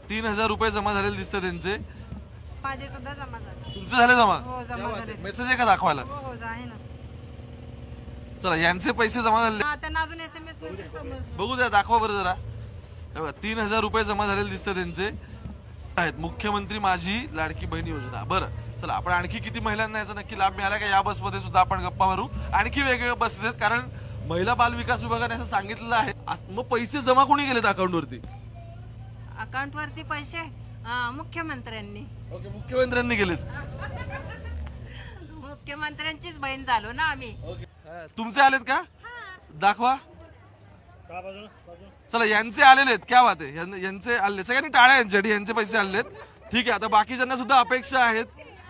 3000 रुपये जमा झालेले दिसतात त्यांचे। माझे सुद्धा जमा झाले। तुमचे झाले जमा? हो जमा झाले। मेसेज आहे का दाखवायला? हो हो आहे ना। चला यांचे पैसे जमा झाले। हां त्यांना अजून SMS मेसेज समजलं। बघू द्या, दाखवा बरं जरा। 3000 रुपये जमा झालेले दिसतात त्यांचे आहेत। मुख्यमंत्री माझी लाडकी बहीण योजना। बरं चला आपण आणखी किती महिलांना याचा नक्की लाभ मिळाला का या बसमध्ये सुद्धा आपण गप्पा मारू। आणखी वेगवेगळ्या बसेस आहेत कारण महिला बाल विकास विभागाने असं सांगितलेलं आहे। मग पैसे जमा कोणी केलेत अकाउंटवरती? अकाउंटवरती पैसे मुख्यमंत्र्यांनी। ओके, मुख्यमंत्र्यांनी केलेत। मुख्यमंत्र्यांचीच बहीण झालो ना आम्ही। तुमचे आलेत का? दाखवा। चला यांचे आलेले आहेत, क्या बात आहे। यांचे आले, सगळ्यांनी टाळ्या यांच्यासाठी, यांचे पैसे आलेत। ठीक आहे, आता बाकीच्यांना सुद्धा अपेक्षा आहेत।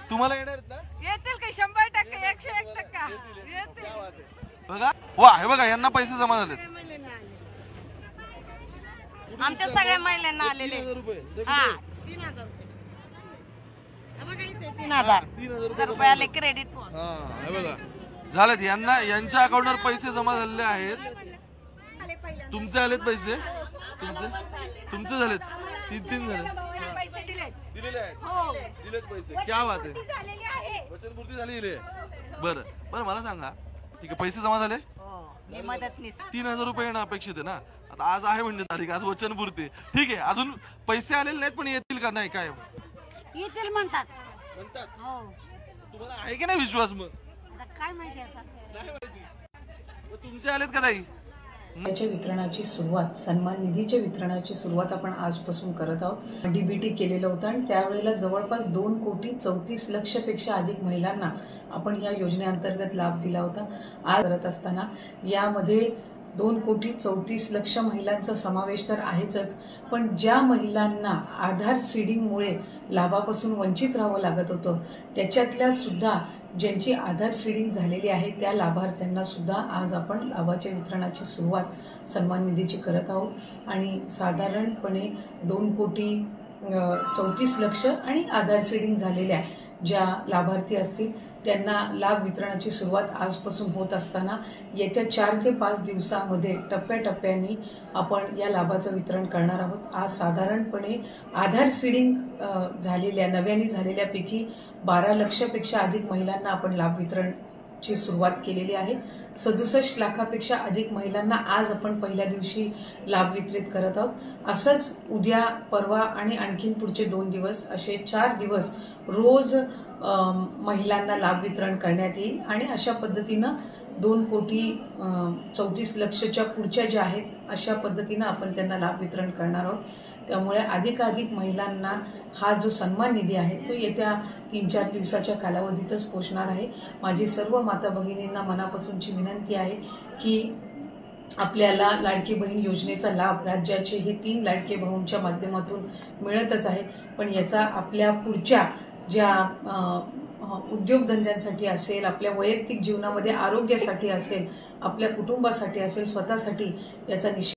तुम्हाला येणार आहेत ना? येतील का? 100% 101% येतील। बघा वा, हे बघा यांना पैसे जमा झालेत। आमच्या सगळ्या महिलांना आलेले। 3000 रुपये। हां 3000 रुपये। बघा इथे 3000 रुपये आले क्रेडिट। हां हे बघा झालेत, यांना यांच्या अकाउंटवर पैसे जमा झालेले आहेत। तुमचे आलेत पैसे? तुमचे झालेत? 3 झाले दिलेले आहेत। दिलेत पैसे, क्या बात आहे। वचनपूर्ती झालेली आहे। बरं बरं मला सांगा, ठीक आहे पैसे जमा झाले? मी मदतनीस 3000 रुपये येणं अपेक्षित आहे ना। आता आज आहे म्हणजे तारीख, आज वचनपूर्ती। ठीक आहे, अजून पैसे आलेले नाहीत पण येतील का नाही काय? येतील म्हणतात। हो, तुम्हाला आहे की नाही विश्वास? मग काय माहिती आता, नाही माहिती। तुमचे आलेत का ताई? याच्या वितरणाची सुरुवात, सन्मान निधीच्या वितरणाची सुरुवात आपण आजपासून करत आहोत। डीबीटी केलेलं होतं आणि त्यावेळेला जवळपास 2,34,00,000 पेक्षा अधिक महिलांना आपण या योजनेअंतर्गत लाभ दिला होता। आज करत असताना यामध्ये 2,34,00,000 महिलांचा समावेश तर आहेच, पण ज्या महिलांना आधार सीडिंगमुळे लाभापासून वंचित राहावं लागत होतं त्याच्यातल्या सुद्धा ज्यांची आधार सीडिंग झालेली आहे त्या लाभार्थ्यांना सुद्धा आज आपण लाभाच्या वितरणाची सुरुवात सन्मान निधीची करत आहोत। आणि साधारणपणे 2,34,00,000 आणि आधार सीडिंग झालेल्या ज्या लाभार्थी असतील त्यांना लाभ वितरणाची सुरुवात आजपासून होत असताना येत्या 4 ते 5 दिवसांमध्ये टप्प्याटप्प्याने आपण या लाभाचं वितरण करणार आहोत। आज साधारणपणे आधार सीडिंग झालेल्या नव्याने झालेल्यापैकी 12 लाखापेक्षा अधिक महिलांना आपण लाभ वितरणची सुरुवात केलेली आहे। 67 लाखापेक्षा अधिक महिलांना आज आपण पहिल्या दिवशी लाभ वितरित करत आहोत। असंच उद्या, परवा आणि आणखीन पुढचे 2 दिवस असे 4 दिवस रोज महिलांना लाभ वितरण करण्यात येईल आणि अशा पद्धतीनं 2,34,00,000च्या पुढच्या ज्या आहेत अशा पद्धतीनं आपण त्यांना लाभ वितरण करणार आहोत। त्यामुळे अधिकाधिक महिलांना हा जो सन्मान निधी आहे तो येत्या 3-4 दिवसाच्या कालावधीतच पोहोचणार आहे। माझी सर्व माता भगिनींना मनापासूनची विनंती आहे की आपल्याला लाडकी बहीण योजनेचा लाभ राज्याचे हे 3 लाडके भाऊंच्या माध्यमातून मिळतच आहे, पण याचा आपल्या पुढच्या ज्या उद्योगधंद्यांसाठी असेल, आपल्या वैयक्तिक जीवनामध्ये आरोग्यासाठी असेल, आपल्या कुटुंबासाठी असेल, स्वतःसाठी याचा निश्चित